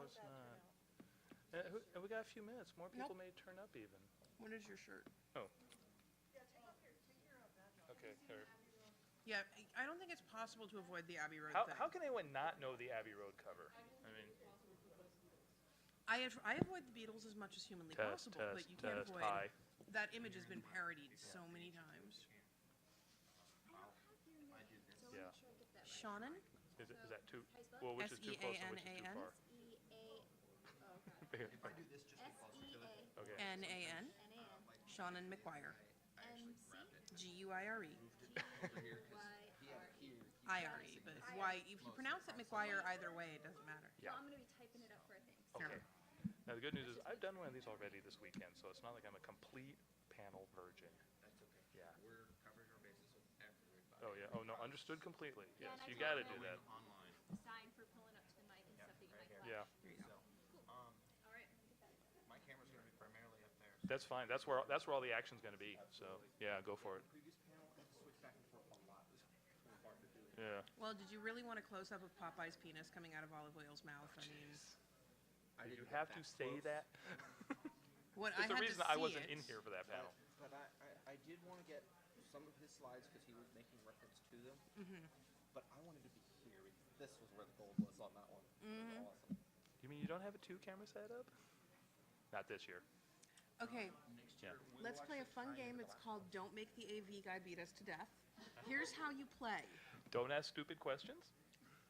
No, it's not. And we got a few minutes. More people may turn up even. What is your shirt? Oh. Okay, here. Yeah, I don't think it's possible to avoid the Abbey Road thing. How can anyone not know the Abbey Road cover? I mean, I avoid the Beatles as much as humanly possible, but you can't avoid. hi. That image has been parodied so many times. Yeah. Shannon? Is that too? Well, which is too close and which is too far? If I do this, just be closer to it. Okay. N-A-N. Shannon McGuire. G-U-I-R-E. Over here, 'cause he had it here. I-R-E, but why? If you pronounce it McGuire either way, it doesn't matter. Yeah. I'm going to be typing it up for things. Okay. Now the good news is I've done one of these already this weekend, so it's not like I'm a complete panel virgin. That's okay. Yeah. We're covering our bases with everybody. Oh yeah. Oh no, understood completely. Yeah, Yes, and I you told got to him do that. Online. The sign for pulling up to the mic and stuff that you might collect. Yeah. There you go. So, All right, I'm gonna get that. my camera's gonna be primarily up there. That's fine. That's where all the action's going to be. So yeah, go for it. Previous panel, I had to switch back and forth a lot. It was hard to do. Yeah. Well, did you really want a close-up of Popeye's penis coming out of Olive Oil's mouth? I mean, Did you have to say that? what There's I a had reason to I see wasn't it. in here for that panel. But I did want to get some of his slides because he was making reference to them. But I wanted to be here. This was where the gold was on that one. It was awesome. You mean you don't have a 2-camera setup? Not this year. Okay, Next Yeah. year, we let's will play a actually fun try and game. get It's the called Don't Make the AV Guy Beat Us to Death. Here's how you play. Don't ask stupid questions,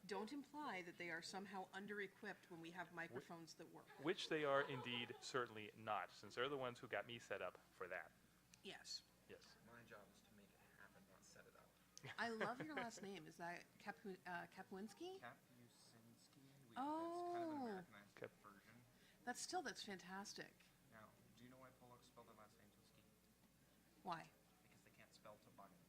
Don't imply that they are somehow under-equipped when we have microphones that work. which they are indeed certainly not, since they're the ones who got me set up for that. Yes. Yes. My job is to make it happen, not set it up. I love your last name. Is that Kapwinski? Kapusinski. It's kind of Oh. an Americanized version. That's fantastic. Now, do you know why Pollock spelled their last name so ski? Why? Because they can't spell toboggan.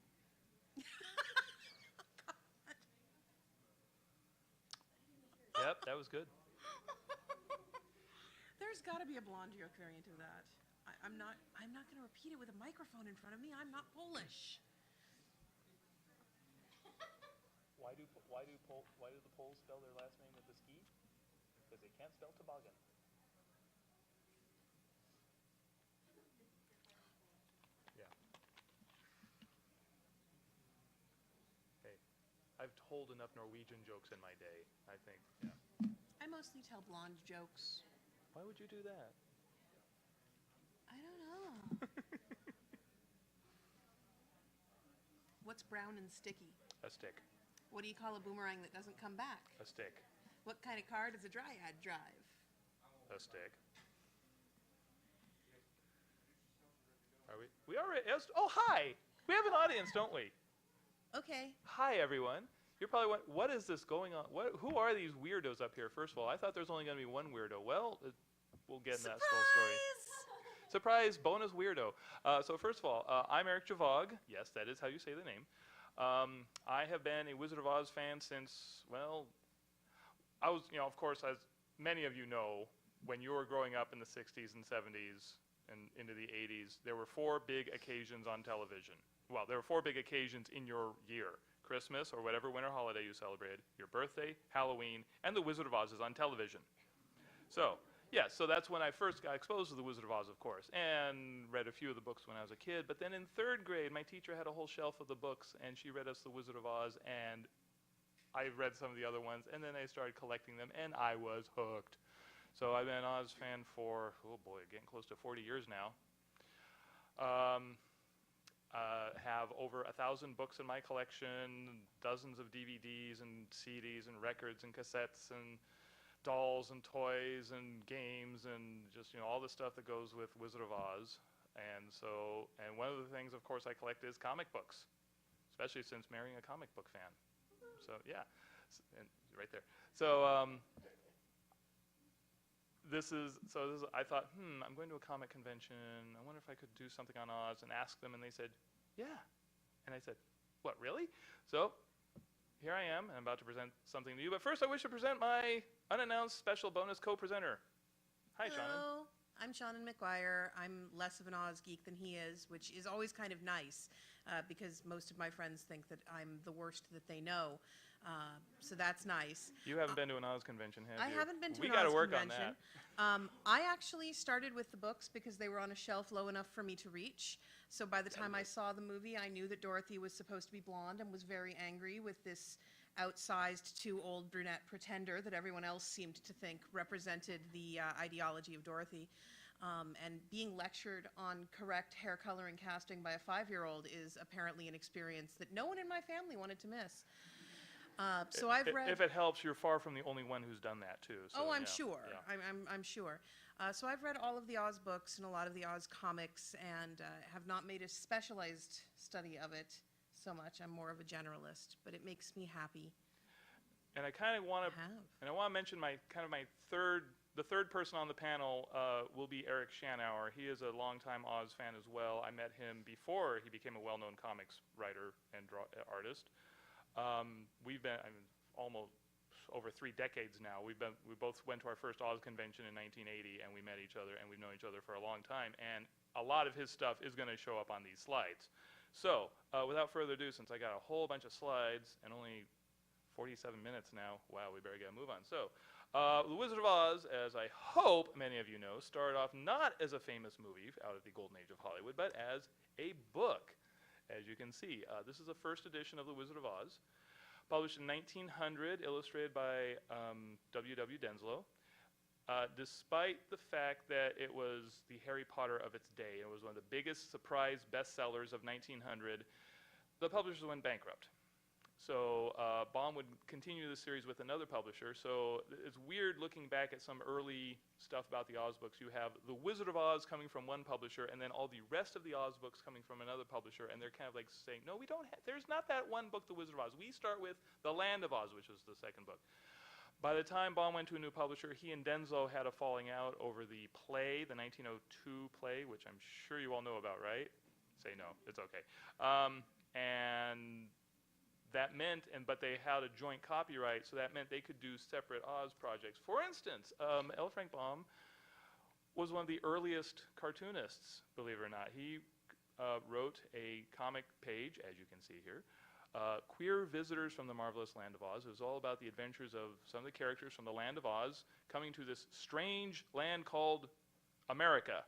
Yep, that was good. There's got to be a blonde joke variant of that. I'm not going to repeat it with a microphone in front of me. I'm not Polish. Why do the Poles spell their last name with a ski? Because they can't spell toboggan. Yeah. Hey, I've told enough Norwegian jokes in my day, I think. Yeah. I mostly tell blonde jokes. Why would you do that? I don't know. What's brown and sticky? A stick. What do you call a boomerang that doesn't come back? A stick. What kind of car does a dryad drive? A stick. Are we? We already. Oh, hi! We have an audience, don't we? Okay. Hi, everyone. You're probably wondering, what is this going on? Who are these weirdos up here? First of all, I thought there's only going to be one weirdo. Well, we'll get in that whole story. Surprise! Bonus weirdo. So first of all, I'm Eric Gjovaag. Yes, that is how you say the name. I have been a Wizard of Oz fan since, well, I was, of course, as many of you know, when you were growing up in the 60s and 70s and into the 80s, there were 4 big occasions on television. Well, there were 4 big occasions in your year. Christmas, or whatever winter holiday you celebrated, your birthday, Halloween, and the Wizard of Oz is on television. So, yeah, so that's when I first got exposed to the Wizard of Oz, of course, and read a few of the books when I was a kid. But then in 3rd grade, my teacher had a whole shelf of the books, and she read us the Wizard of Oz, and I read some of the other ones, and then I started collecting them, and I was hooked. So I've been an Oz fan for, oh boy, getting close to 40 years now. Have over 1,000 books in my collection, dozens of DVDs and CDs and records and cassettes and dolls and toys and games and just all the stuff that goes with Wizard of Oz. And one of the things, of course, I collect is comic books, especially since marrying a comic book fan. So yeah, and right there. So I thought, I'm going to a comic convention. I wonder if I could do something on Oz and ask them, and they said, yeah. And I said, what, really? So here I am, and I'm about to present something to you. But first, I wish to present my unannounced special bonus co-presenter. Hi, Shannon. Hello, I'm Shannon McGuire. I'm less of an Oz geek than he is, which is always kind of nice because most of my friends think that I'm the worst that they know. so that's nice. You haven't been to an Oz convention, have I you? haven't been to We an got to Oz work convention. on that. I actually started with the books because they were on a shelf low enough for me to reach. So by the time I saw the movie, I knew that Dorothy was supposed to be blonde and was very angry with this outsized, too old brunette pretender that everyone else seemed to think represented the ideology of Dorothy. And being lectured on correct hair color and casting by a 5-year-old is apparently an experience that no one in my family wanted to miss. So I've read. If it helps, you're far from the only one who's done that too. So, Oh, I'm yeah, sure. yeah. I'm sure. So I've read all of the Oz books and a lot of the Oz comics, and have not made a specialized study of it so much. I'm more of a generalist, but it makes me happy. And I kind of want to, Have. and I want to mention the third person on the panel will be Eric Gjovaag. He is a longtime Oz fan as well. I met him before he became a well-known comics writer and artist. We've been almost over 3 decades now. We both went to our first Oz convention in 1980, and we met each other, and we've known each other for a long time. And a lot of his stuff is going to show up on these slides. So without further ado, since I got a whole bunch of slides and only 47 minutes now, wow, we better get a move on. So The Wizard of Oz, as I hope many of you know, started off not as a famous movie out of the golden age of Hollywood, but as a book. As you can see, this is the first edition of The Wizard of Oz, published in 1900, illustrated by W.W. Denslow. Despite the fact that it was the Harry Potter of its day, it was one of the biggest surprise bestsellers of 1900, the publishers went bankrupt. So Baum would continue the series with another publisher. So it's weird looking back at some early stuff about the Oz books. You have The Wizard of Oz coming from one publisher, and then all the rest of the Oz books coming from another publisher, and they're kind of like saying, no, we don't. There's not that one book, The Wizard of Oz. We start with The Land of Oz, which was the second book. By the time Baum went to a new publisher, he and Denslow had a falling out over the play, the 1902 play, which I'm sure you all know about, right? Say no, it's okay. And that meant, but they had a joint copyright, so that meant they could do separate Oz projects. For instance, L. Frank Baum was one of the earliest cartoonists, believe it or not. He wrote a comic page, as you can see here, Queer Visitors from the Marvelous Land of Oz. It was all about the adventures of some of the characters from the Land of Oz coming to this strange land called America.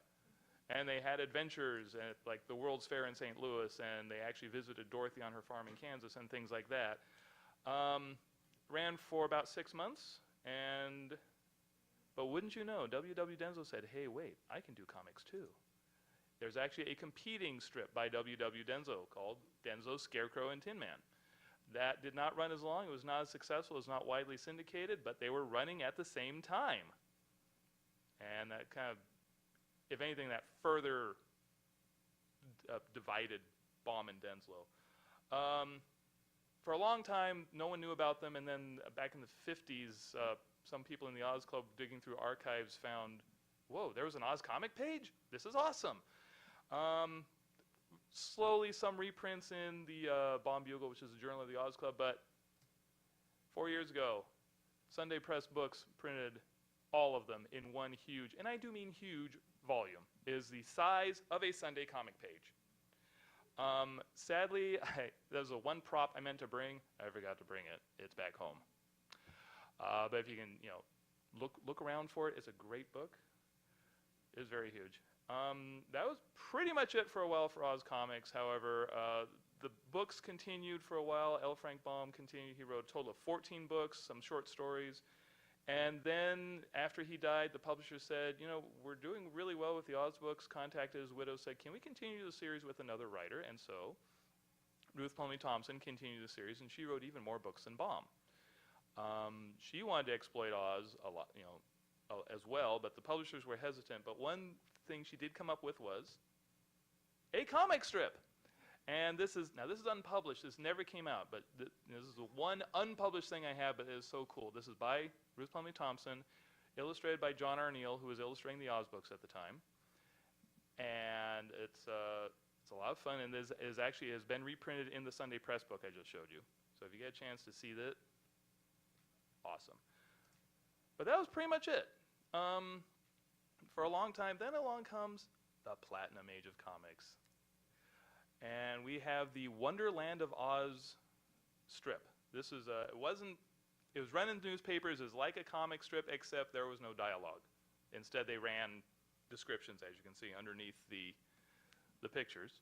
And they had adventures at like the World's Fair in St. Louis, and they actually visited Dorothy on her farm in Kansas and things like that. Ran for about 6 months, but wouldn't you know, W.W. Denslow said, hey, wait, I can do comics too. There's actually a competing strip by W.W. Denslow called Denslow's Scarecrow and Tin Man. That did not run as long. It was not as successful. It was not widely syndicated, but they were running at the same time. And that kind of, if anything, that further divided Baum and Denslow. For a long time, no one knew about them, and then back in the 50s, some people in the Oz Club digging through archives found, whoa, there was an Oz comic page? This is awesome. Slowly, some reprints in the Baum Bugle, which is a journal of the Oz Club, but 4 years ago, Sunday Press Books printed all of them in one huge, and I do mean huge, volume. It is the size of a Sunday comic page. Sadly, there's one prop I meant to bring. I forgot to bring it. It's back home. But if you can, look around for it. It's a great book. It's very huge. That was pretty much it for a while for Oz Comics. However, the books continued for a while. L. Frank Baum continued. He wrote a total of 14 books, some short stories. And then after he died, the publisher said, we're doing really well with the Oz books, contacted his widow, said, can we continue the series with another writer? And so Ruth Plumly Thompson continued the series, and she wrote even more books than Baum. She wanted to exploit Oz a lot, as well, but the publishers were hesitant. But one thing she did come up with was a comic strip. And this is unpublished. This never came out, but this is the one unpublished thing I have, but it is so cool. This is by Ruth Plumly Thompson, illustrated by John R. Neal, who was illustrating the Oz books at the time. And it's a lot of fun, and it actually has been reprinted in the Sunday Press book I just showed you. So if you get a chance to see that, awesome. But that was pretty much it. For a long time, then along comes the Platinum Age of comics. And we have the Wonderland of Oz strip. This is it wasn't it was run in newspapers as like a comic strip, except there was no dialogue. Instead, they ran descriptions, as you can see, underneath the pictures.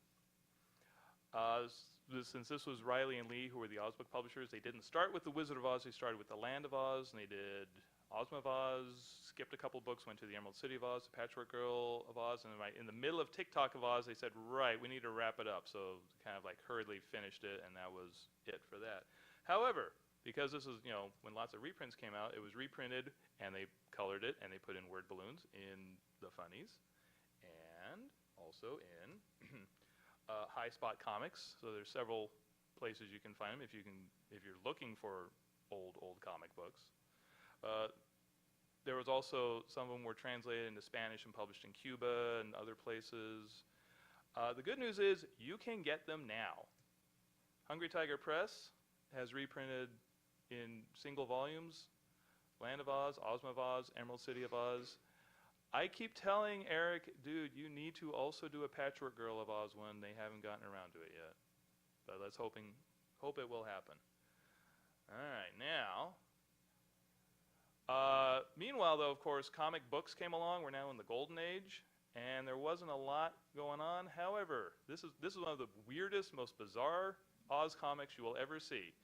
Since this was Riley and Lee, who were the Oz book publishers, they didn't start with The Wizard of Oz. They started with The Land of Oz, and they did Ozma of Oz, skipped a couple books, went to The Emerald City of Oz, The Patchwork Girl of Oz, and then right in the middle of TikTok of Oz, they said, right, we need to wrap it up. So kind of like hurriedly finished it, and that was it for that. However, because this is, when lots of reprints came out, it was reprinted, and they colored it, and they put in word balloons in the funnies, and also in High Spot Comics. So there's several places you can find them if you're looking for old comic books. There was also, some of them were translated into Spanish and published in Cuba and other places. The good news is you can get them now. Hungry Tiger Press has reprinted in single volumes Land of Oz, Ozma of Oz, Emerald City of Oz. I keep telling Eric, dude, you need to also do a Patchwork Girl of Oz one. They haven't gotten around to it yet. But let's hope it will happen. All right, now. Meanwhile, though, of course, comic books came along. We're now in the golden age, and there wasn't a lot going on. However, this is one of the weirdest, most bizarre Oz comics you will ever see.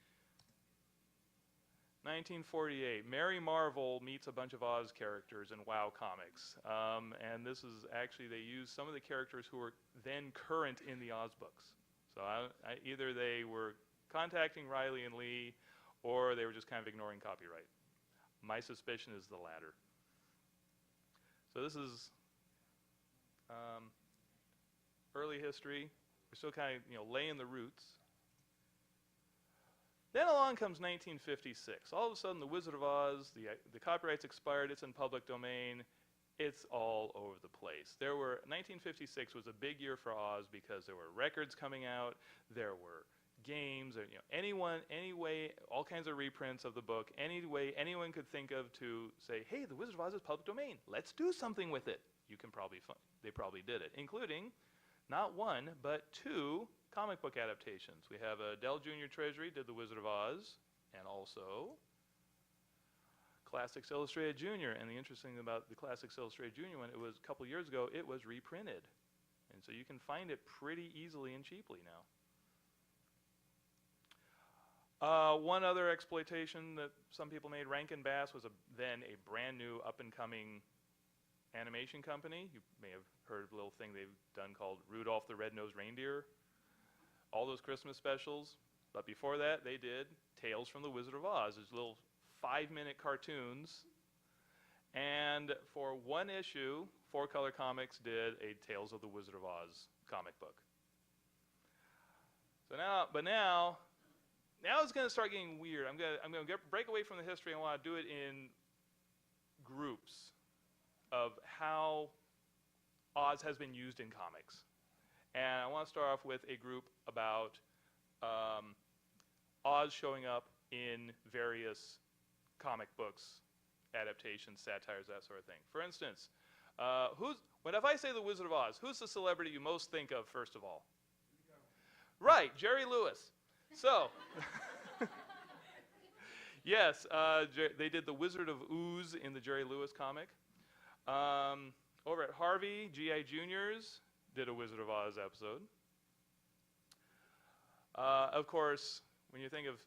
1948, Mary Marvel meets a bunch of Oz characters in WoW comics. And this is actually, they used some of the characters who were then current in the Oz books. So either they were contacting Riley and Lee, or they were just kind of ignoring copyright. My suspicion is the latter. So this is early history. We're still kind of laying the roots. Then along comes 1956. All of a sudden, The Wizard of Oz, the copyright's expired, it's in public domain, it's all over the place. 1956 was a big year for Oz because there were records coming out, there were games, all kinds of reprints of the book, any way anyone could think of to say, hey, The Wizard of Oz is public domain, let's do something with it. They probably did it, including not one, but two comic book adaptations. We have Dell Junior Treasury did The Wizard of Oz, and also Classics Illustrated Junior. And the interesting thing about the Classics Illustrated Junior one, it was a couple years ago, it was reprinted. And so you can find it pretty easily and cheaply now. One other exploitation that some people made, Rankin Bass was then a brand new up-and-coming animation company. You may have heard of a little thing they've done called Rudolph the Red-Nosed Reindeer. All those Christmas specials. But before that, they did Tales from the Wizard of Oz. These little 5-minute cartoons. And for one issue, 4-Color Comics did a Tales of the Wizard of Oz comic book. So now it's going to start getting weird. I'm going to break away from the history. I want to do it in groups of how Oz has been used in comics. And I want to start off with a group about Oz showing up in various comic books, adaptations, satires, that sort of thing. For instance, if I say The Wizard of Oz, who's the celebrity you most think of first of all? Right, Jerry Lewis. So, yes, they did The Wizard of Ooze in the Jerry Lewis comic. Over at Harvey, G.I. Juniors did a Wizard of Oz episode. Of course, when you think of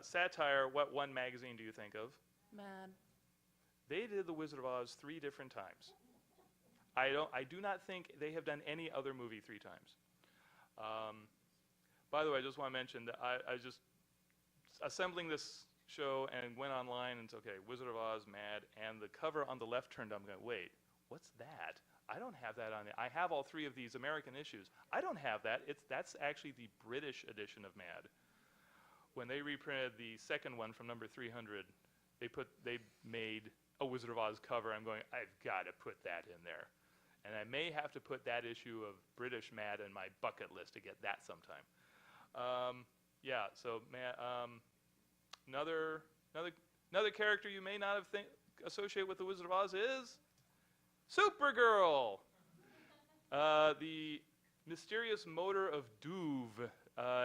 satire, what one magazine do you think of? Mad. They did the Wizard of Oz 3 different times. I do not think they have done any other movie 3 times. By the way, I just want to mention that I was just assembling this show and went online and said, okay, Wizard of Oz, Mad, and the cover on the left turned up. I'm going, wait, what's that? I don't have that on it. I have all 3 of these American issues. I don't have that. That's actually the British edition of Mad. When they reprinted the second one from number 300, they made a Wizard of Oz cover. I'm going, I've got to put that in there. And I may have to put that issue of British Mad in my bucket list to get that sometime. Yeah, so another character you may not have associated with the Wizard of Oz is Supergirl, the mysterious motor of Douve.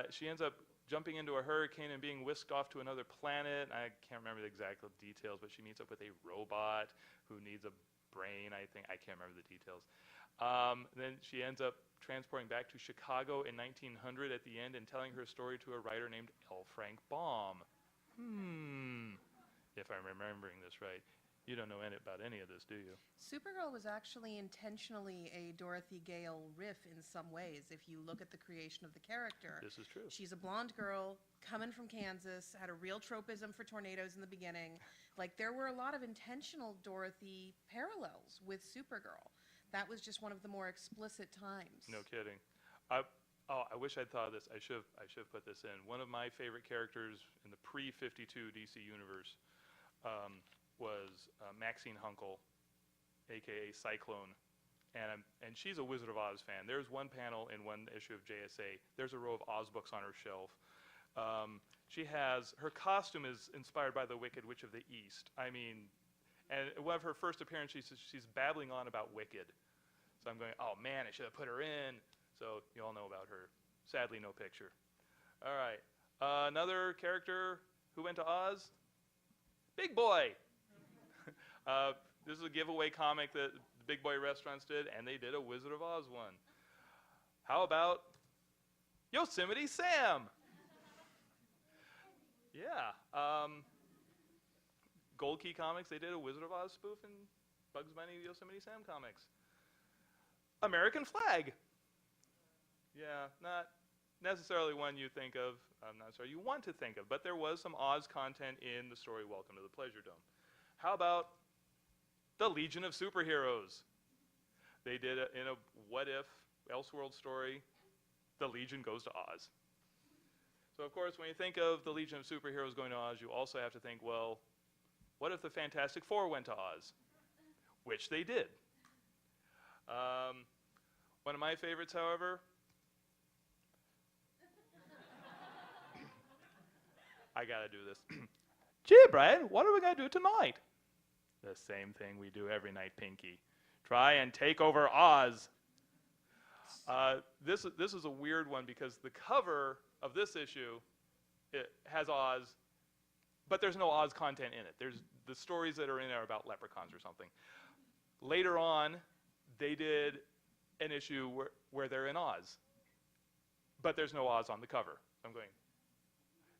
She ends up jumping into a hurricane and being whisked off to another planet. I can't remember the exact details, but she meets up with a robot who needs a brain, I think. I can't remember the details. Then she ends up transporting back to Chicago in 1900 at the end and telling her story to a writer named L. Frank Baum. If I'm remembering this right. You don't know about any of this, do you? Supergirl was actually intentionally a Dorothy Gale riff in some ways, if you look at the creation of the character. This is true. She's a blonde girl coming from Kansas, had a real tropism for tornadoes in the beginning. Like, there were a lot of intentional Dorothy parallels with Supergirl. That was just one of the more explicit times. No kidding. I wish I'd thought of this. I should have put this in. One of my favorite characters in the pre-52 DC universe was Maxine Hunkel, a.k.a. Cyclone, and she's a Wizard of Oz fan. There's one panel in one issue of JSA. There's a row of Oz books on her shelf. Her costume is inspired by the Wicked Witch of the East. I mean, and one of her first appearances, she's babbling on about Wicked. So I'm going, oh man, I should have put her in. So you all know about her. Sadly, no picture. All right, another character who went to Oz, Big Boy. This is a giveaway comic that the Big Boy Restaurants did, and they did a Wizard of Oz one. How about Yosemite Sam? Yeah. Gold Key Comics, they did a Wizard of Oz spoof in Bugs Bunny Yosemite Sam comics. American Flag. Yeah, not necessarily one you think of, not necessarily you want to think of, but there was some Oz content in the story Welcome to the Pleasure Dome. How about the Legion of Superheroes? They did in a What If Elseworld story, the Legion goes to Oz. So of course, when you think of the Legion of Superheroes going to Oz, you also have to think, well, what if the Fantastic Four went to Oz? Which they did. One of my favorites, however, I gotta do this. Gee, Brian, what are we gonna do tonight? The same thing we do every night, Pinky. Try and take over Oz. This is a weird one because the cover of this issue, it has Oz, but there's no Oz content in it. There's the stories that are in there about leprechauns or something. Later on, they did an issue where they're in Oz, but there's no Oz on the cover. I'm going,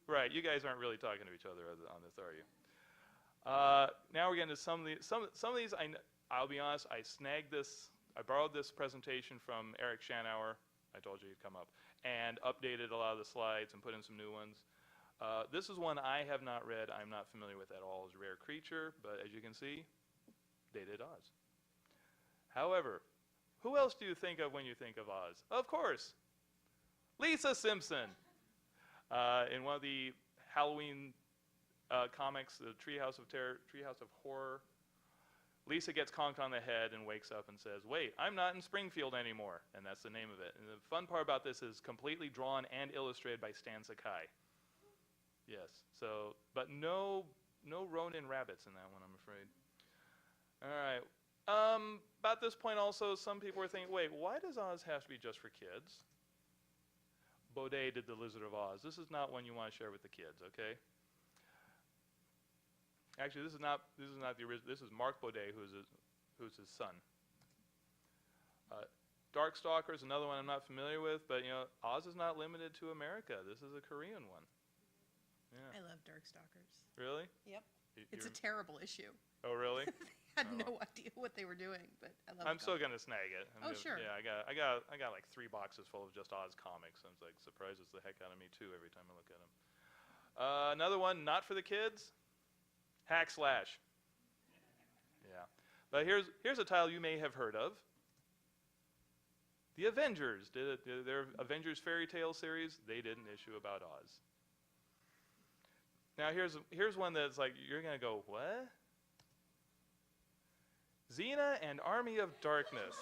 right, you guys aren't really talking to each other on this, are you? Now we're getting to some of these, I'll be honest, I borrowed this presentation from Eric Gjovaag, I told you he'd come up, and updated a lot of the slides and put in some new ones. This is one I have not read, I'm not familiar with at all, as Rare Creature, but as you can see, they did Oz. However, who else do you think of when you think of Oz? Of course, Lisa Simpson. In one of the Halloween comics, the Treehouse of Horror, Lisa gets conked on the head and wakes up and says, wait, I'm not in Springfield anymore, and that's the name of it. And the fun part about this is completely drawn and illustrated by Stan Sakai. Yes, so, but no Ronin rabbits in that one, I'm afraid. All right. About this point also, some people were thinking, wait, why does Oz have to be just for kids? Baudet did The Lizard of Oz. This is not one you want to share with the kids, okay? Actually, this is not the original. This is Mark Baudet, who's his son. Darkstalker is another one I'm not familiar with, but you know, Oz is not limited to America. This is a Korean one. Yeah. I love Darkstalkers. Really? Yep. It's a terrible issue. Oh, really? I had no idea what they were doing, but I love it. I'm still gonna snag it. Sure. Yeah, I got like 3 boxes full of just Oz comics. I'm like surprises the heck out of me too every time I look at them. Another one, not for the kids. Hack Slash. Yeah, but here's a title you may have heard of. The Avengers did their Avengers Fairy Tale series. They did an issue about Oz. Now here's one that's like you're gonna go what? Xena and Army of Darkness.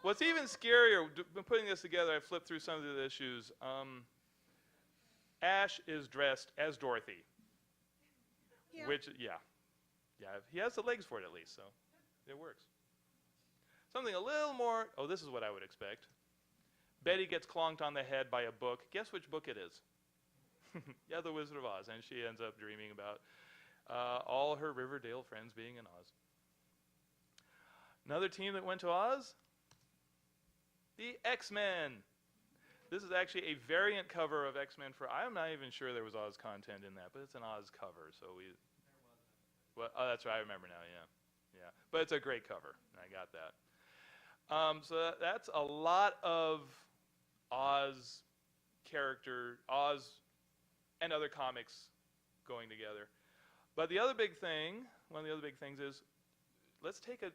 What's even scarier, putting this together, I flipped through some of the issues. Ash is dressed as Dorothy. Yeah. Which, yeah, he has the legs for it at least, so it works. Something a little more, this is what I would expect. Betty gets clonked on the head by a book. Guess which book it is? Yeah, The Wizard of Oz. And she ends up dreaming about all her Riverdale friends being in Oz. Another team that went to Oz? The X-Men. This is actually a variant cover of X-Men for, I'm not even sure there was Oz content in that, but it's an Oz cover, so we... Well, oh, that's right, I remember now, yeah. Yeah, but it's a great cover, I got that. So that's a lot of Oz Oz and other comics going together. But the other big thing, one of the other big things is, let's take a,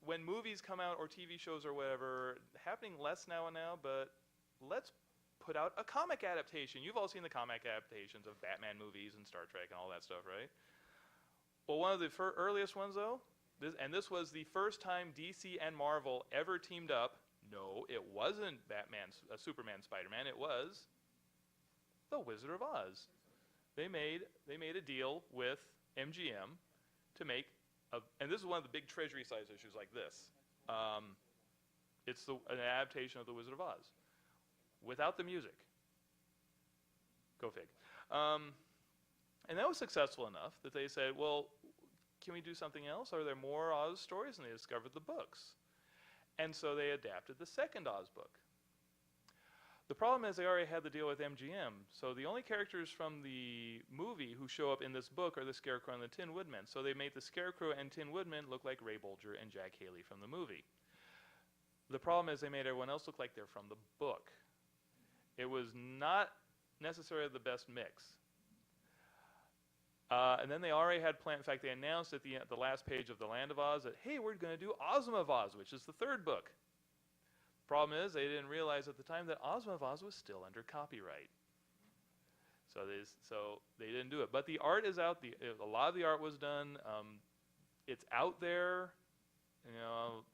when movies come out or TV shows or whatever, happening less now and now, but let's put out a comic adaptation. You've all seen the comic adaptations of Batman movies and Star Trek and all that stuff, right? Well, one of the earliest ones, though, this was the first time DC and Marvel ever teamed up. No, it wasn't Superman, Spider-Man. It was The Wizard of Oz. They made a deal with MGM to make, and this is one of the big treasury-size issues like this. It's an adaptation of The Wizard of Oz without the music. Go fig. And that was successful enough that they said, well, can we do something else? Are there more Oz stories? And they discovered the books. And so they adapted the second Oz book. The problem is they already had the deal with MGM. So the only characters from the movie who show up in this book are the Scarecrow and the Tin Woodman. So they made the Scarecrow and Tin Woodman look like Ray Bolger and Jack Haley from the movie. The problem is they made everyone else look like they're from the book. It was not necessarily the best mix. And then they already had planned, in fact, they announced at the last page of The Land of Oz that, hey, we're going to do Ozma of Oz, which is the third book. Problem is, they didn't realize at the time that Ozma of Oz was still under copyright. So they didn't do it. But the art is out. A lot of the art was done. It's out there.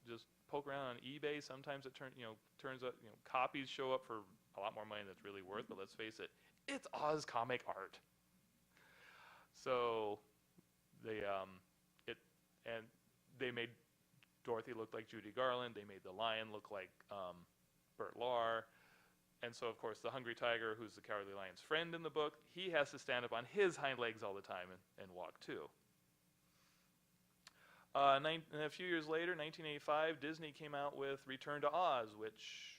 Just poke around on eBay. Sometimes it turns out copies show up for a lot more money than it's really worth. But let's face it, it's Oz comic art. So they made Dorothy look like Judy Garland. They made the lion look like Bert Lahr. And so, of course, the Hungry Tiger, who's the Cowardly Lion's friend in the book, he has to stand up on his hind legs all the time and walk too. And a few years later, 1985, Disney came out with Return to Oz, which,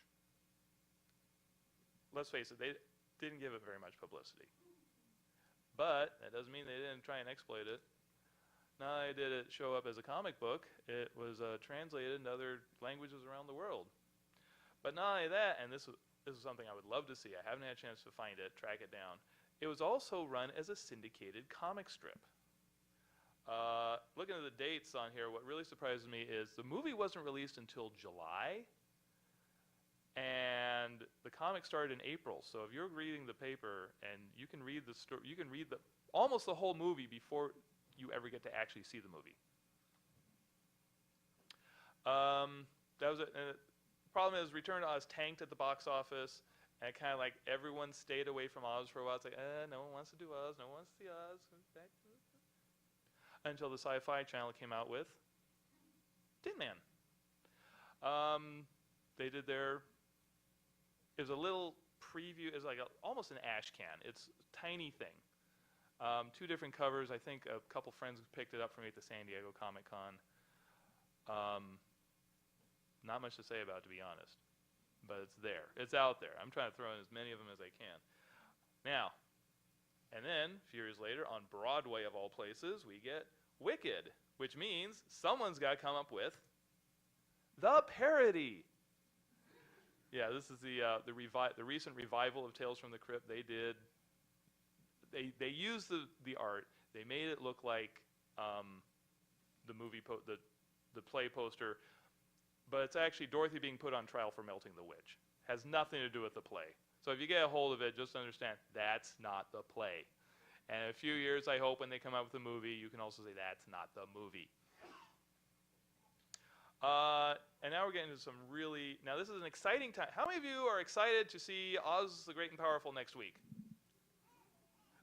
let's face it, they didn't give it very much publicity. But that doesn't mean they didn't try and exploit it. Not only did it show up as a comic book, it was translated into other languages around the world. But not only that, and this is something I would love to see. I haven't had a chance to find it, track it down. It was also run as a syndicated comic strip. Looking at the dates on here, what really surprises me is the movie wasn't released until July, and the comic started in April. So if you're reading the paper and you can read the story, you can read almost the whole movie before you ever get to actually see the movie. That was it. And the problem is Return to Oz tanked at the box office, and kind of like everyone stayed away from Oz for a while. It's like, no one wants to do Oz, no one wants to see Oz. Until the Sci-Fi Channel came out with Tin Man. They did it was a little preview. It's like almost an ash can. It's a tiny thing. Two different covers. I think a couple friends picked it up for me at the San Diego Comic-Con. Not much to say about it, to be honest. But it's there. It's out there. I'm trying to throw in as many of them as I can. Now, and then, a few years later, on Broadway of all places, we get Wicked, which means someone's got to come up with the parody. Yeah, this is the recent revival of Tales from the Crypt. They used the art. They made it look like the movie, the play poster, but it's actually Dorothy being put on trial for melting the witch. Has nothing to do with the play. So if you get a hold of it, just understand that's not the play. And in a few years, I hope when they come out with a movie, you can also say that's not the movie. And now we're getting into some really, now this is an exciting time. How many of you are excited to see Oz the Great and Powerful next week?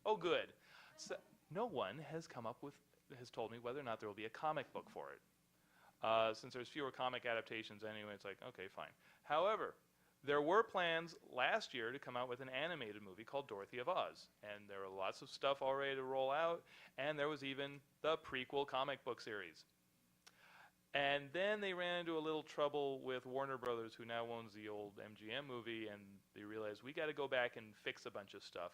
Oh, good. So, no one has told me whether or not there will be a comic book for it. Since there's fewer comic adaptations anyway, it's like, okay, fine. However, There were plans last year to come out with an animated movie called Dorothy of Oz, and there were lots of stuff already to roll out, and there was even the prequel comic book series. And then they ran into a little trouble with Warner Brothers, who now owns the old MGM movie, and they realized we got to go back and fix a bunch of stuff.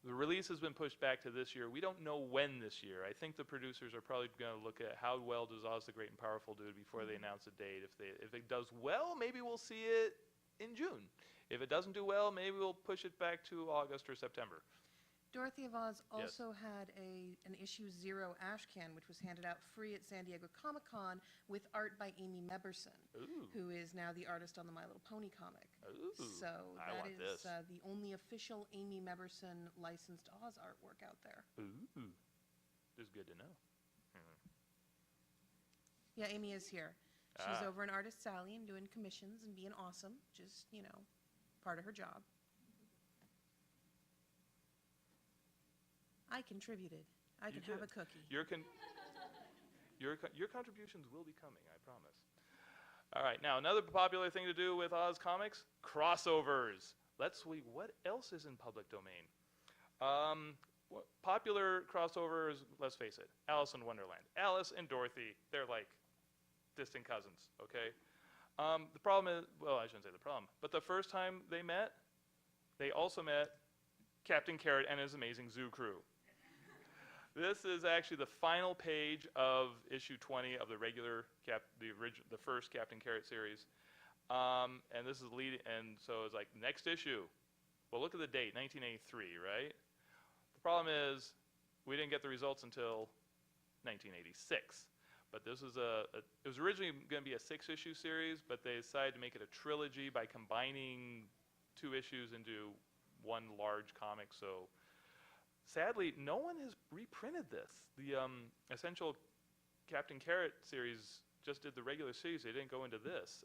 The release has been pushed back to this year. We don't know when this year. I think the producers are probably going to look at how well does Oz the Great and Powerful do before they announce a date. If it does well, maybe we'll see it in June. If it doesn't do well, maybe we'll push it back to August or September. Dorothy of Oz Yes. also had an issue 0 ash can, which was handed out free at San Diego Comic-Con with art by Amy Meberson, Ooh. who is now the artist on the My Little Pony comic. Ooh, So I that want is this. the only official Amy Meberson licensed Oz artwork out there. Ooh. This is good to know. Yeah, Amy is here. She's Ah. over in Artist Alley and doing commissions and being awesome. Just, part of her job. I contributed. I You can have did. a cookie. Your contributions will be coming, I promise. All right, now another popular thing to do with Oz comics, crossovers. What else is in public domain? Popular crossovers, let's face it, Alice in Wonderland. Alice and Dorothy, they're like distant cousins, okay? The problem is, well, I shouldn't say the problem, but the first time they met, they also met Captain Carrot and his amazing zoo crew. This is actually the final page of issue 20 of the regular the first Captain Carrot series, and this is and so it's like next issue. Well, look at the date, 1983, right? The problem is we didn't get the results until 1986. But this is it was originally going to be a 6-issue series, but they decided to make it a trilogy by combining 2 issues into one large comic. So sadly, no one has reprinted this. The Essential Captain Carrot series just did the regular series. They didn't go into this.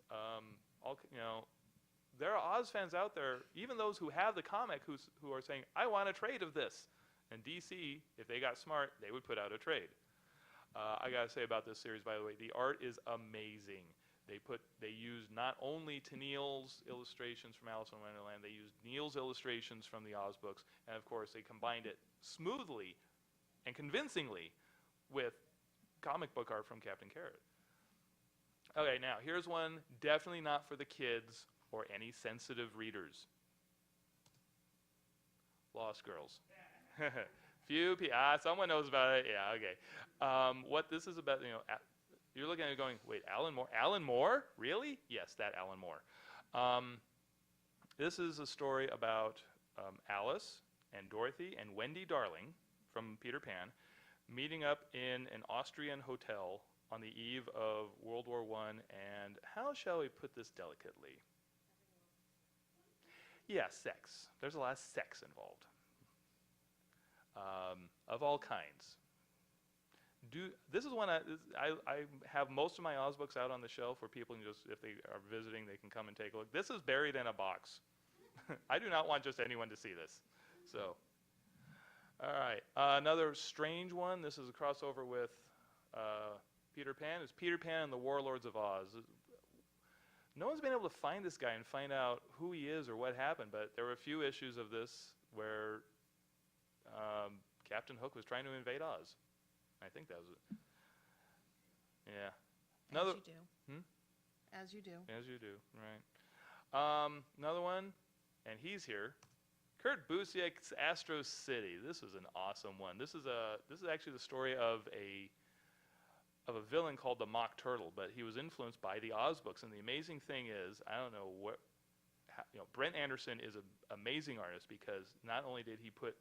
There are Oz fans out there, even those who have the comic, who are saying, I want a trade of this. And DC, if they got smart, they would put out a trade. I got to say about this series, by the way, the art is amazing. They used not only Tennille's illustrations from Alice in Wonderland, they used Neil's illustrations from the Oz books, and of course they combined it smoothly and convincingly with comic book art from Captain Carrot. Okay, now here's one definitely not for the kids or any sensitive readers. Lost Girls. Someone knows about it. Yeah, okay. What this is about, you're looking at it going, wait, Alan Moore? Alan Moore? Really? Yes, that Alan Moore. This is a story about Alice and Dorothy and Wendy Darling from Peter Pan meeting up in an Austrian hotel on the eve of World War I, and how shall we put this delicately? Yeah, sex. There's a lot of sex involved. Of all kinds. This is one I have most of my Oz books out on the shelf where people can just, if they are visiting, they can come and take a look. This is buried in a box. I do not want just anyone to see this. So, all right. Another strange one. This is a crossover with Peter Pan. It's Peter Pan and the Warlords of Oz. No one's been able to find this guy and find out who he is or what happened, but there were a few issues of this where Captain Hook was trying to invade Oz. I think that was it. Yeah. As you do. As you do. As you do, right. Another one, and he's here. Kurt Busiek's Astro City. This is an awesome one. This is actually the story of a villain called the Mock Turtle, but he was influenced by the Oz books. And the amazing thing is, I don't know Brent Anderson is an amazing artist because not only did he put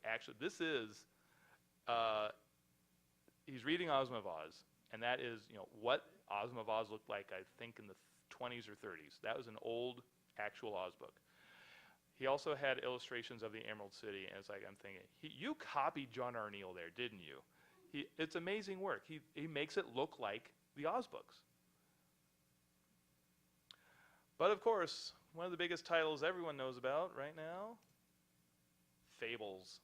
he's reading Ozma of Oz, and that is, what Ozma of Oz looked like, I think, in the 20s or 30s. That was an old, actual Oz book. He also had illustrations of the Emerald City, and it's like, I'm thinking, you copied John R. Neal there, didn't you? It's amazing work. He makes it look like the Oz books. But of course, one of the biggest titles everyone knows about right now, Fables.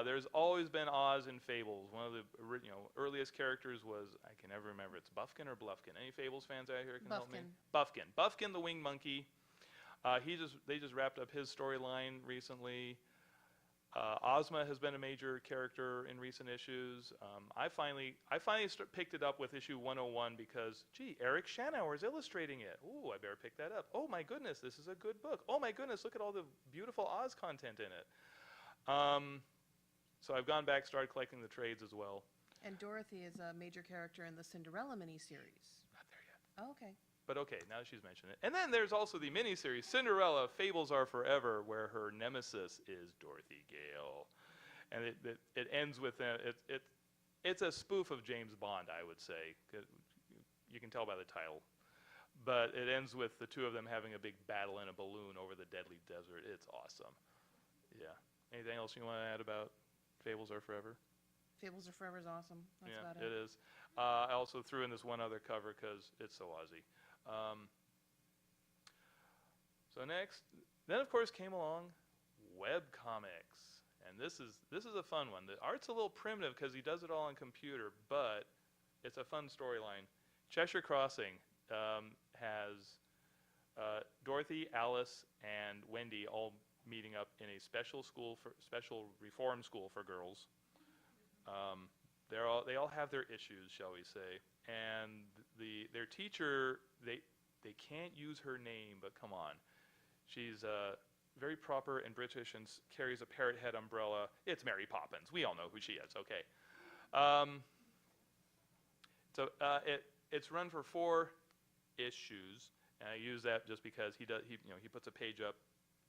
There's always been Oz in Fables. One of the earliest characters was, I can never remember, it's Buffkin or Bluffkin. Any Fables fans out here can help me? Buffkin. Buffkin the winged monkey. They just wrapped up his storyline recently. Ozma has been a major character in recent issues. I finally picked it up with issue 101 because, gee, Eric Gjovaag is illustrating it. Ooh, I better pick that up. Oh my goodness, this is a good book. Oh my goodness, look at all the beautiful Oz content in it. So I've gone back, started collecting the trades as well. And Dorothy is a major character in the Cinderella miniseries. Not there yet. Oh, okay. But okay, now that she's mentioned it. And then there's also the miniseries, Cinderella, Fables Are Forever, where her nemesis is Dorothy Gale. And it ends with, it's a spoof of James Bond, I would say. You can tell by the title. But it ends with the two of them having a big battle in a balloon over the deadly desert. It's awesome. Yeah. Anything else you want to add about Fables Are Forever? Fables Are Forever is awesome. That's Yeah, about it is. I also threw in this one other cover because it's so Aussie. So next, then of course came along webcomics, and this is a fun one. The art's a little primitive because he does it all on computer, but it's a fun storyline. Cheshire Crossing has Dorothy, Alice, and Wendy all meeting up in a special reform school for girls. They all have their issues, shall we say, and their teacher, they can't use her name, but come on, she's very proper and British and carries a parrot head umbrella. It's Mary Poppins. We all know who she is. Okay. It's run for 4 issues, and I use that just because he puts a page up.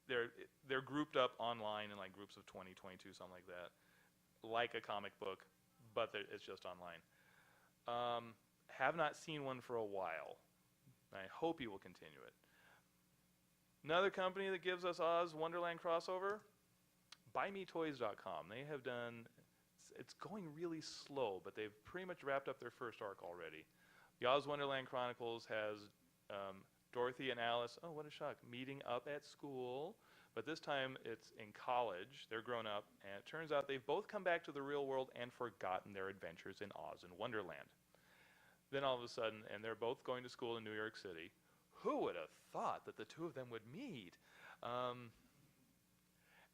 They're grouped up online in like groups of 20, 22, something like that, like a comic book, but it's just online. Have not seen one for a while. I hope he will continue it. Another company that gives us Oz Wonderland crossover, BuyMeToys.com. They have done, it's going really slow, but they've pretty much wrapped up their first arc already. The Oz Wonderland Chronicles has Dorothy and Alice, oh, what a shock, meeting up at school. But this time it's in college. They're grown up, and it turns out they've both come back to the real world and forgotten their adventures in Oz and Wonderland. Then all of a sudden, and they're both going to school in New York City. Who would have thought that the two of them would meet?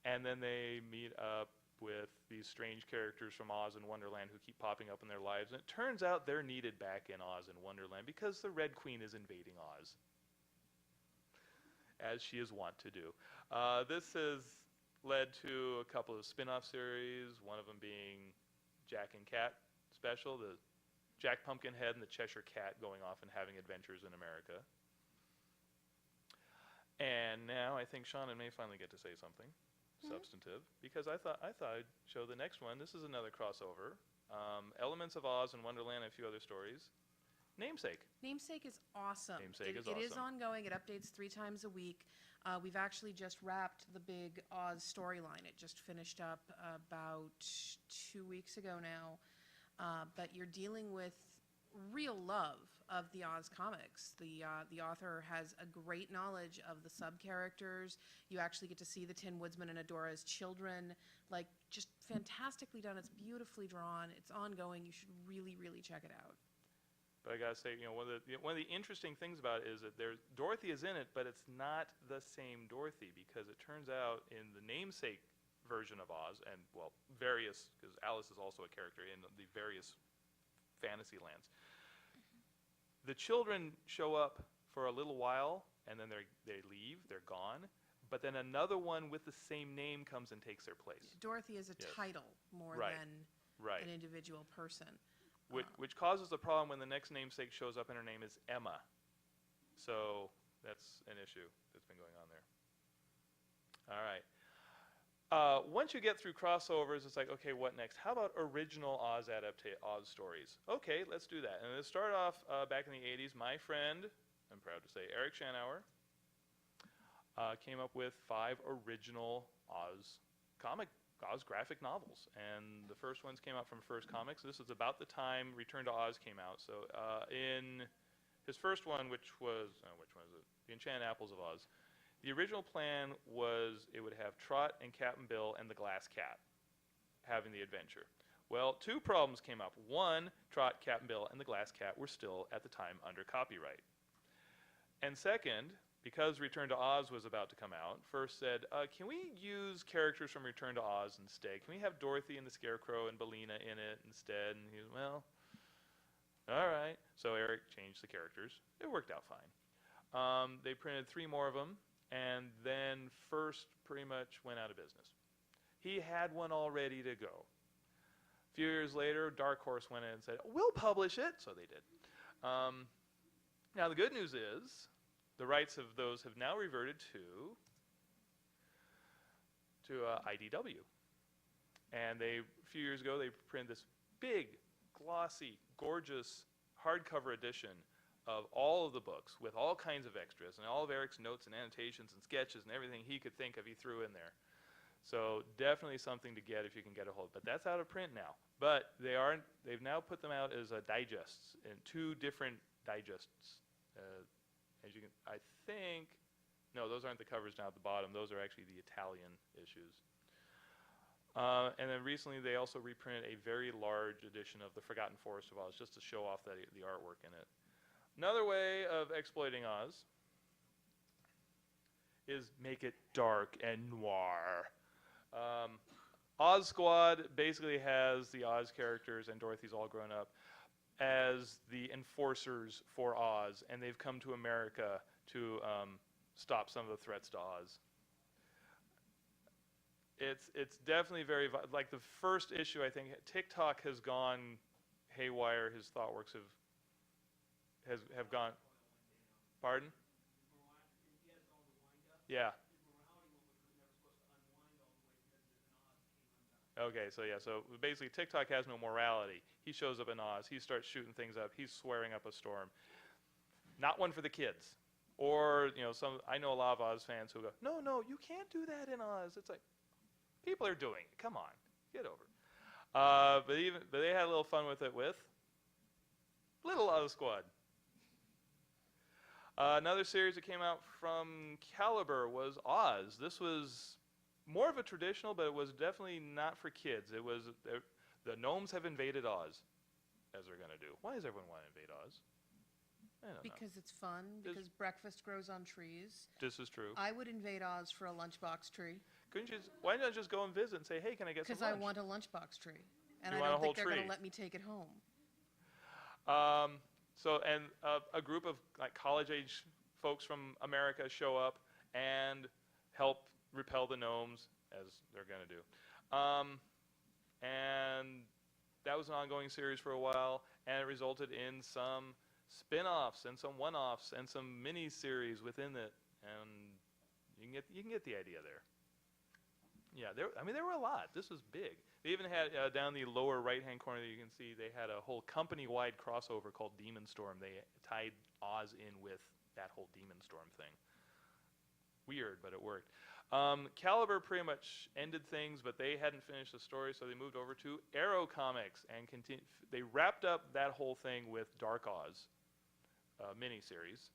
And then they meet up with these strange characters from Oz and Wonderland who keep popping up in their lives. And it turns out they're needed back in Oz and Wonderland because the Red Queen is invading Oz, as she is wont to do. This has led to a couple of spin-off series, one of them being Jack and Cat special, the Jack Pumpkinhead and the Cheshire Cat going off and having adventures in America. And now I think Shannon may finally get to say something substantive, because I thought I'd show the next one. This is another crossover. Elements of Oz and Wonderland and a few other stories. Namesake. Namesake is awesome. Namesake is It is awesome. ongoing. It updates 3 times a week. We've actually just wrapped the big Oz storyline. It just finished up about 2 weeks ago now. But you're dealing with real love of the Oz comics. The author has a great knowledge of the sub-characters. You actually get to see the Tin Woodsman and Adora's children. Like, just fantastically done. It's beautifully drawn. It's ongoing. You should really, really check it out. But I gotta say, one of the interesting things about it is that Dorothy is in it, but it's not the same Dorothy, because it turns out in the Namesake version of Oz, and well, various, because Alice is also a character in the various fantasy lands. The children show up for a little while, and then they leave, they're gone. But then another one with the same name comes and takes their place. Dorothy is a title more than an individual person. Which causes a problem when the next namesake shows up and her name is Emma. So that's an issue that's been going on there. All right. Once you get through crossovers, it's like, okay, what next? How about original Oz stories? Okay, let's do that. And it started off back in the 80s. My friend, I'm proud to say, Eric Gjovaag, came up with 5 original Oz graphic novels. And the first ones came out from First Comics. This was about the time Return to Oz came out. So in his first one, which was, which one is it? The Enchanted Apples of Oz. The original plan was it would have Trot and Cap'n Bill and the Glass Cat having the adventure. Well, 2 problems came up. One, Trot, Cap'n Bill, and the Glass Cat were still, at the time, under copyright. And second, because Return to Oz was about to come out, first said, can we use characters from Return to Oz instead? Can we have Dorothy and the Scarecrow and Billina in it instead? And he was, well, all right. So Eric changed the characters. It worked out fine. They printed 3 more of them, and then First pretty much went out of business. He had one all ready to go. A few years later, Dark Horse went in and said, we'll publish it. So they did. Now the good news is the rights of those have now reverted to IDW. And a few years ago, they printed this big, glossy, gorgeous hardcover edition of all of the books with all kinds of extras and all of Eric's notes and annotations and sketches and everything he could think of, he threw in there. So definitely something to get if you can get a hold. But that's out of print now. But they've now put them out as digests in 2 different digests. As you can, I think, no, those aren't the covers down at the bottom. Those are actually the Italian issues. And then recently they also reprinted a very large edition of The Forgotten Forest of Oz just to show off the artwork in it. Another way of exploiting Oz is make it dark and noir. Oz Squad basically has the Oz characters, and Dorothy's all grown up, as the enforcers for Oz, and they've come to America to stop some of the threats to Oz. It's definitely very, like the first issue, I think, TikTok has gone haywire. His ThoughtWorks have gone. Pardon? Yeah. Okay, so yeah, so basically TikTok has no morality. He shows up in Oz, he starts shooting things up, he's swearing up a storm. Not one for the kids. Or, I know a lot of Oz fans who go, no, you can't do that in Oz. It's like, people are doing it, come on, get over it. But they had a little fun with it with Little Oz Squad. Another series that came out from Caliber was Oz. This was more of a traditional, but it was definitely not for kids. It was the gnomes have invaded Oz, as they're going to do. Why does everyone want to invade Oz? I don't know. Because it's fun, because breakfast grows on trees. This is true. I would invade Oz for a lunchbox tree. Why not just go and visit and say, hey, can I get some lunch? Because I want a lunchbox tree. And I want a don't whole think they're going tree. to let me take it home. A group of college-age folks from America show up and help repel the gnomes, as they're going to do. And that was an ongoing series for a while, and it resulted in some spin-offs and some one-offs and some mini-series within it, and you can get the idea there. Yeah, there were a lot. This was big. They even had, down the lower right-hand corner that you can see, they had a whole company-wide crossover called Demon Storm. They tied Oz in with that whole Demon Storm thing. Weird, but it worked. Caliber pretty much ended things, but they hadn't finished the story, so they moved over to Arrow Comics and they wrapped up that whole thing with Dark Oz miniseries,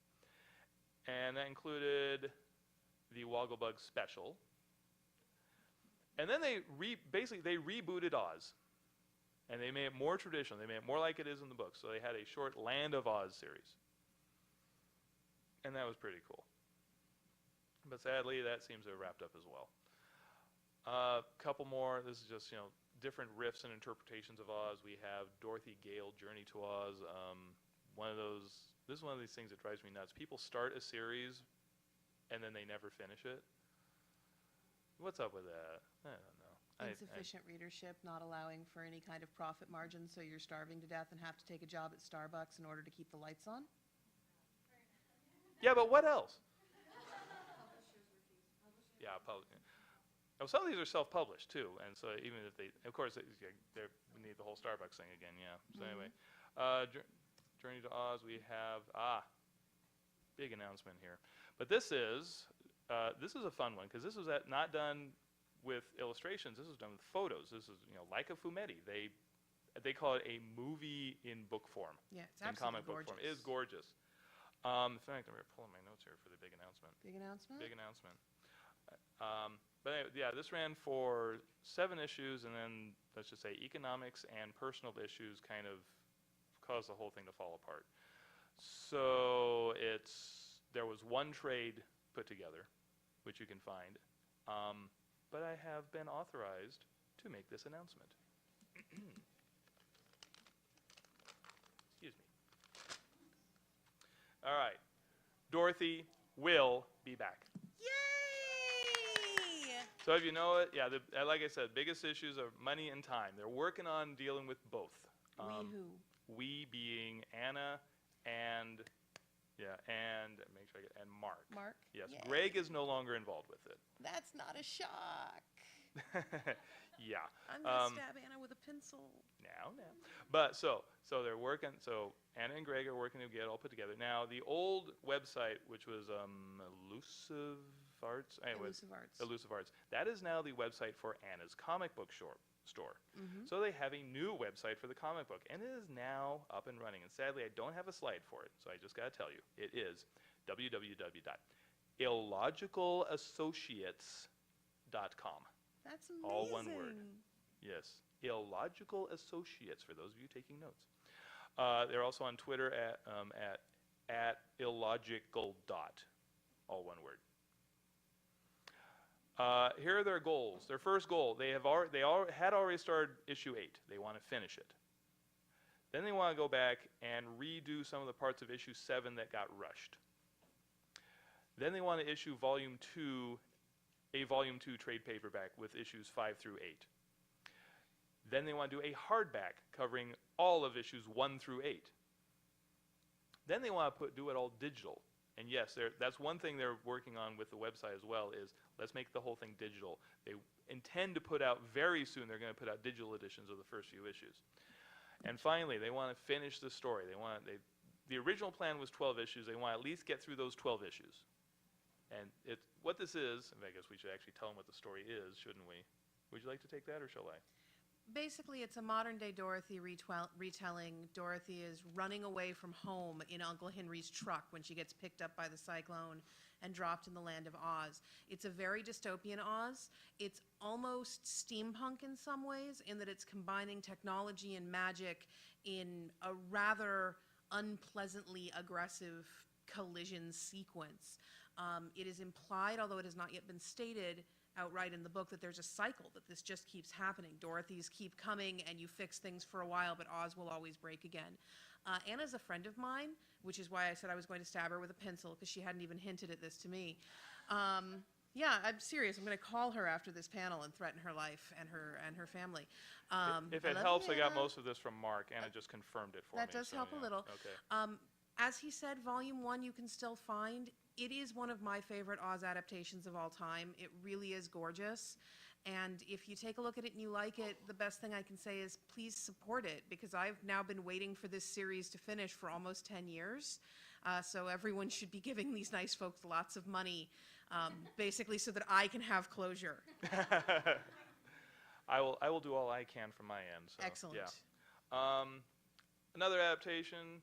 and that included the Wogglebug special. And then they rebooted Oz, and they made it more traditional. They made it more like it is in the book. So they had a short Land of Oz series, and that was pretty cool. But sadly, that seems to have wrapped up as well. A couple more. This is just different riffs and interpretations of Oz. We have Dorothy Gale Journey to Oz. This is one of these things that drives me nuts. People start a series, and then they never finish it. What's up with that? I don't know. Insufficient readership, not allowing for any kind of profit margin, so you're starving to death and have to take a job at Starbucks in order to keep the lights on? Yeah, but what else? Yeah, some of these are self-published too, and so even if they, of course, we need the whole Starbucks thing again. Yeah. So anyway, Journey to Oz. We have big announcement here, but this is a fun one because this was not done with illustrations. This was done with photos. This is like a Fumetti. They call it a movie in book form. Yeah, it's in absolutely comic book gorgeous. form. It is gorgeous. In fact, I'm pulling my notes here for the big announcement. Big announcement? Big announcement. But anyway, yeah, this ran for 7 issues, and then let's just say economics and personal issues kind of caused the whole thing to fall apart. So There was one trade put together, which you can find, but I have been authorized to make this announcement. Excuse me. All right. Dorothy will be back. Yay! So if you know it, yeah, like I said, biggest issues are money and time. They're working on dealing with both. We who? We being Anna and, make sure I get, and Mark. Mark? Yes, Yay. Greg is no longer involved with it. That's not a shock. Yeah. I'm going to stab Anna with a pencil. Now. But so they're working, so Anna and Greg are working to get it all put together. Now, the old website, which was Elusive Arts, anyways, Elusive Arts. that is now the website for Anna's comic book store. So they have a new website for the comic book, and it is now up and running. And sadly, I don't have a slide for it, so I just got to tell you, it is www.illogicalassociates.com. That's amazing. All one word. Yes, Illogical Associates, for those of you taking notes. They're also on Twitter at illogical . All one word. Here are their goals. Their first goal, they had already started issue 8. They want to finish it. Then they want to go back and redo some of the parts of issue 7 that got rushed. Then they want to issue a volume 2 trade paperback with issues 5 through 8. Then they want to do a hardback covering all of issues 1 through 8. Then they want to do it all digital. And yes, that's one thing they're working on with the website as well, is let's make the whole thing digital. They intend to put out very soon, they're going to put out digital editions of the first few issues. And finally, they want to finish the story. The original plan was 12 issues. They want to at least get through those 12 issues. And what this is, and I guess we should actually tell them what the story is, shouldn't we? Would you like to take that, or shall I? Basically, it's a modern-day Dorothy retelling. Dorothy is running away from home in Uncle Henry's truck when she gets picked up by the cyclone and dropped in the land of Oz. It's a very dystopian Oz. It's almost steampunk in some ways, in that it's combining technology and magic in a rather unpleasantly aggressive collision sequence. It is implied, although it has not yet been stated outright in the book, that there's a cycle, that this just keeps happening. Dorothy's keep coming, and you fix things for a while, but Oz will always break again. Anna's a friend of mine, which is why I said I was going to stab her with a pencil, because she hadn't even hinted at this to me. Yeah, I'm serious. I'm going to call her after this panel and threaten her life and her family. If it helps, I got most of this from Mark. Anna just confirmed it for me. That does help a little. Okay. As he said, Volume 1 you can still find. It is one of my favorite Oz adaptations of all time. It really is gorgeous. And if you take a look at it and you like it, the best thing I can say is please support it, because I've now been waiting for this series to finish for almost 10 years. So everyone should be giving these nice folks lots of money, basically so that I can have closure. I will do all I can from my end. So, Excellent. Yeah. Another adaptation,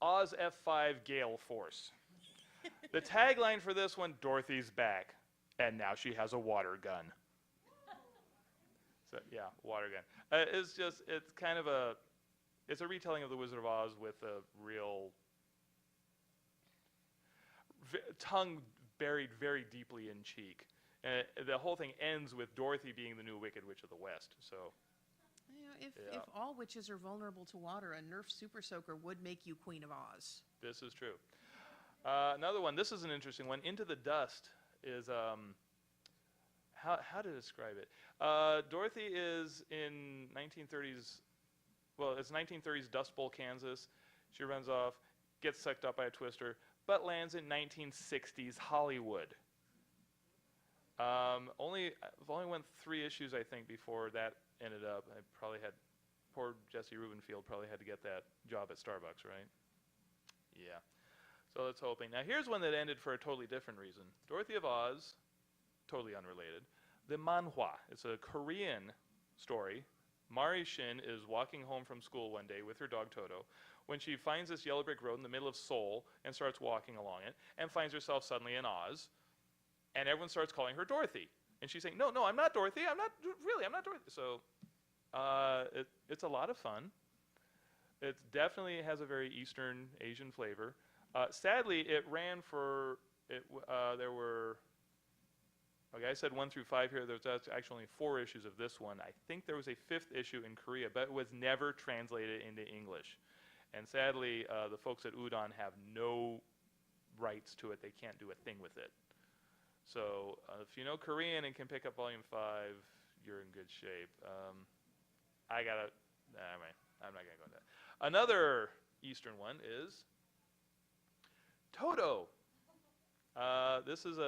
Oz F5 Gale Force. The tagline for this one, Dorothy's back, and now she has a water gun. So yeah, water gun. It's a retelling of The Wizard of Oz with a real tongue buried very deeply in cheek. The whole thing ends with Dorothy being the new Wicked Witch of the West. So. If all witches are vulnerable to water, a Nerf Super Soaker would make you Queen of Oz. This is true. Another one, this is an interesting one. Into the Dust is, how to describe it? Dorothy is in 1930s, well, it's 1930s Dust Bowl, Kansas. She runs off, gets sucked up by a twister, but lands in 1960s Hollywood. I've only went 3 issues, I think, before that ended up. I probably had, poor Jesse Rubenfield probably had to get that job at Starbucks, right? Yeah. So let's hoping. Now here's one that ended for a totally different reason. Dorothy of Oz, totally unrelated. The manhwa. It's a Korean story. Mari Shin is walking home from school one day with her dog Toto when she finds this yellow brick road in the middle of Seoul and starts walking along it and finds herself suddenly in Oz. And everyone starts calling her Dorothy. And she's saying, no, I'm not Dorothy. I'm not Dorothy. So it's a lot of fun. It definitely has a very Eastern Asian flavor. Sadly, it ran for, there were, okay, I said 1 through 5 here. There's actually only 4 issues of this one. I think there was a 5th issue in Korea, but it was never translated into English. And sadly, the folks at Udon have no rights to it. They can't do a thing with it. So if you know Korean and can pick up volume 5, you're in good shape. Anyway, I'm not going to go into that. Another Eastern one is Toto. This is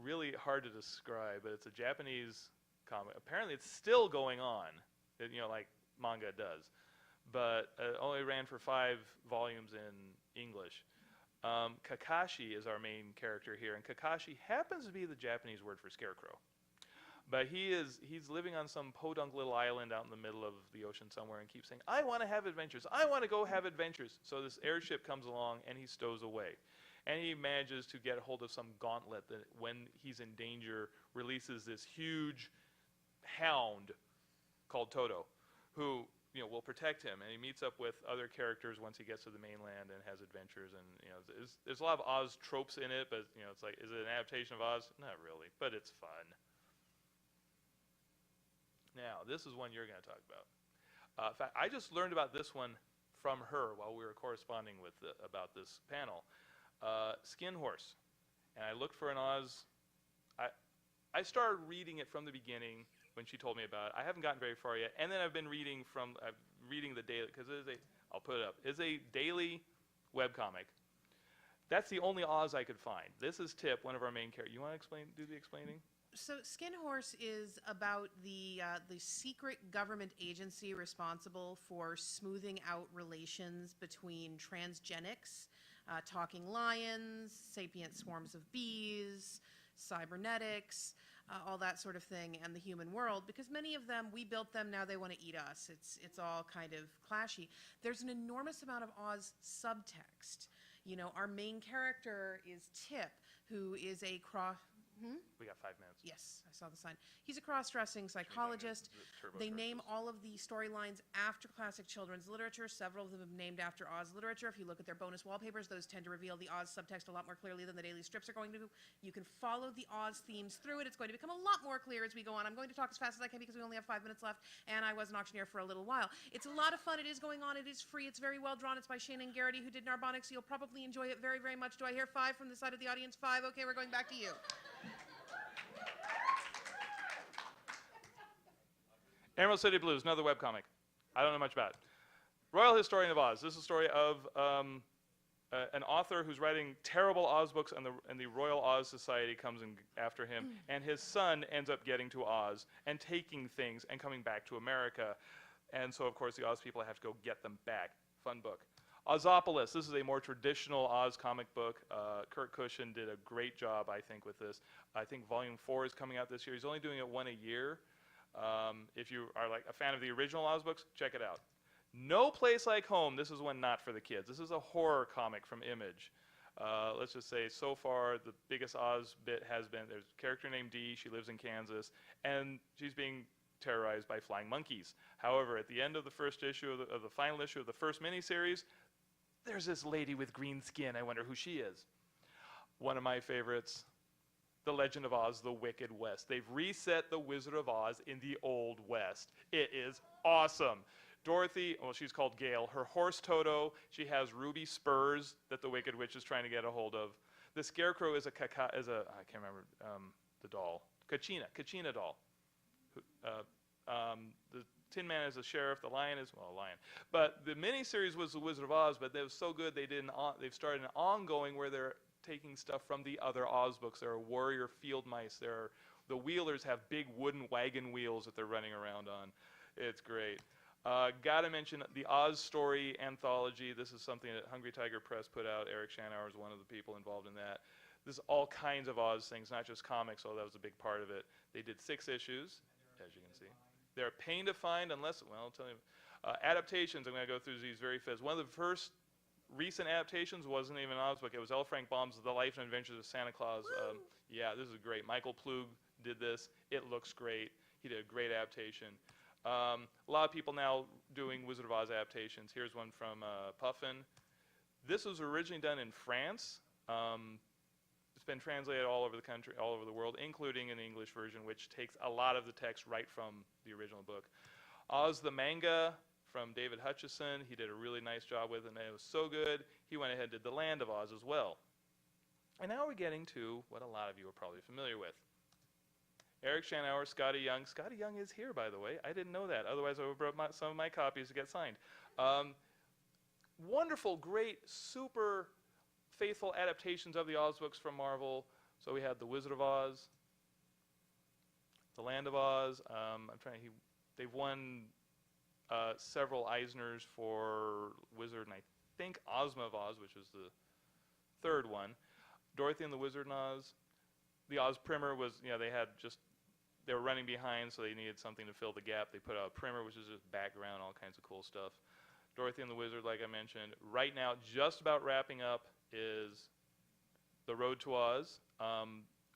really hard to describe, but it's a Japanese comic. Apparently it's still going on, like manga does. But it only ran for 5 volumes in English. Kakashi is our main character here, and Kakashi happens to be the Japanese word for scarecrow. But he's living on some podunk little island out in the middle of the ocean somewhere and keeps saying, I want to have adventures. I want to go have adventures. So this airship comes along and he stows away. And he manages to get a hold of some gauntlet that when he's in danger releases this huge hound called Toto who will protect him. And he meets up with other characters once he gets to the mainland and has adventures. And there's a lot of Oz tropes in it, but it's like, is it an adaptation of Oz? Not really, but it's fun. Now, this is one you're going to talk about. In fact, I just learned about this one from her while we were corresponding about this panel. Skin Horse. And I looked for an Oz. I started reading it from the beginning when she told me about it. I haven't gotten very far yet. And then I've been reading the daily, because I'll put it up. It's a daily webcomic. That's the only Oz I could find. This is Tip, one of our main characters. You want to do the explaining? So Skin Horse is about the secret government agency responsible for smoothing out relations between transgenics, talking lions, sapient swarms of bees, cybernetics, all that sort of thing, and the human world, because many of them, we built them, now they want to eat us. It's all kind of clashy. There's an enormous amount of Oz subtext. Our main character is Tip, who is a We got 5 minutes. Yes, I saw the sign. He's a cross-dressing psychologist. They name all of the storylines after classic children's literature. Several of them have named after Oz literature. If you look at their bonus wallpapers, those tend to reveal the Oz subtext a lot more clearly than the daily strips are going to. You can follow the Oz themes through it. It's going to become a lot more clear as we go on. I'm going to talk as fast as I can because we only have 5 minutes left, and I was an auctioneer for a little while. It's a lot of fun. It is going on. It is free. It's very well drawn. It's by Shane and Garrity, who did Narbonics. You'll probably enjoy it very, very much. Do I hear 5 from the side of the audience? 5? Okay, we're going back to you. Emerald City Blues, another webcomic. I don't know much about it. Royal Historian of Oz. This is a story of an author who's writing terrible Oz books, and the Royal Oz Society comes in after him, and his son ends up getting to Oz and taking things and coming back to America. And so, of course, the Oz people have to go get them back. Fun book. Ozopolis. This is a more traditional Oz comic book. Kurt Cushion did a great job, I think, with this. I think Volume 4 is coming out this year. He's only doing it 1 a year. If you are like a fan of the original Oz books, check it out. No Place Like Home. This is one not for the kids. This is a horror comic from Image. Let's just say so far the biggest Oz bit has been there's a character named Dee. She lives in Kansas, and she's being terrorized by flying monkeys. However, at the end of the first issue of the final issue of the first miniseries, there's this lady with green skin. I wonder who she is. One of my favorites. The Legend of Oz, The Wicked West. They've reset the Wizard of Oz in the Old West. It is awesome. Dorothy, well, she's called Gail. Her horse Toto, she has ruby spurs that the Wicked Witch is trying to get a hold of. The Scarecrow is I can't remember the doll. Kachina doll. The Tin Man is a sheriff. The Lion is, a lion. But the miniseries was The Wizard of Oz, but they was so good they've started an ongoing where they're taking stuff from the other Oz books. There are warrior field mice. The wheelers have big wooden wagon wheels that they're running around on. It's great. Gotta mention the Oz Story Anthology. This is something that Hungry Tiger Press put out. Eric Shanauer is one of the people involved in that. This is all kinds of Oz things, not just comics, although that was a big part of it. They did 6 issues, as you can see. They're a pain to find unless, I'll tell you. Adaptations, I'm going to go through these very fast. One of the first recent adaptations wasn't even an Oz book. It was L. Frank Baum's The Life and Adventures of Santa Claus. Yeah, this is great. Michael Plug did this. It looks great. He did a great adaptation. A lot of people now doing Wizard of Oz adaptations. Here's one from Puffin. This was originally done in France. It's been translated all over the country, all over the world, including an English version, which takes a lot of the text right from the original book. Oz the manga from David Hutchison. He did a really nice job with it, and it was so good, he went ahead and did The Land of Oz as well. And now we're getting to what a lot of you are probably familiar with. Eric Schanauer, Scotty Young. Scotty Young is here, by the way. I didn't know that. Otherwise, I would have brought some of my copies to get signed. Wonderful, great, super faithful adaptations of the Oz books from Marvel. So we had The Wizard of Oz, The Land of Oz. They've won several Eisners for Wizard, and I think Ozma of Oz, which was the third one. Dorothy and the Wizard and Oz. The Oz primer was, they were running behind, so they needed something to fill the gap. They put out a primer, which is just background, all kinds of cool stuff. Dorothy and the Wizard, like I mentioned. Right now, just about wrapping up is The Road to Oz.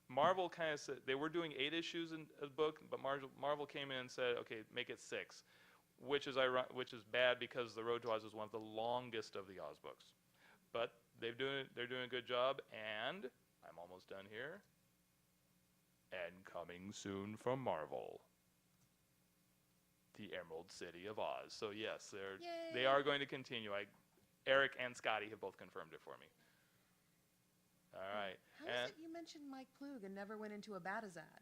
Marvel kind of said, they were doing 8 issues in a book, but Marvel came in and said, okay, make it 6, which is bad because The Road to Oz is one of the longest of the Oz books. But they're doing a good job, and I'm almost done here. And coming soon from Marvel, The Emerald City of Oz. So yes, they are going to continue. Eric and Scotty have both confirmed it for me. All right. How is it you mentioned Mike Klug and never went into Abatazad?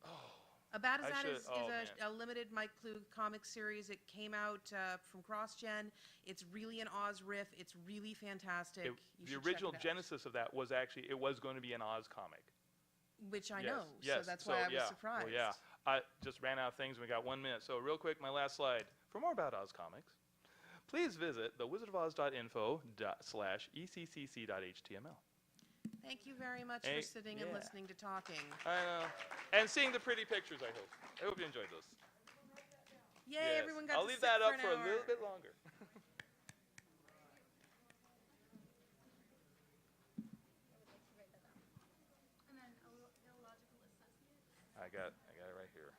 Oh. Abatazad is a limited Mike Klug comic series. It came out from CrossGen. It's really an Oz riff. It's really fantastic. The original genesis of that was actually, it was going to be an Oz comic. Which I know, yes. So that's why I was surprised. Well, yeah, I just ran out of things and we got 1 minute. So real quick, my last slide. For more about Oz comics, please visit thewizardofoz.info/eccc.html. Thank you very much for sitting and listening to talking. I know. And seeing the pretty pictures, I hope. I hope you enjoyed those. Yay, yes. Everyone got I'll to leave sit that for up for a little bit longer. And then illogical assessment. I got it right here.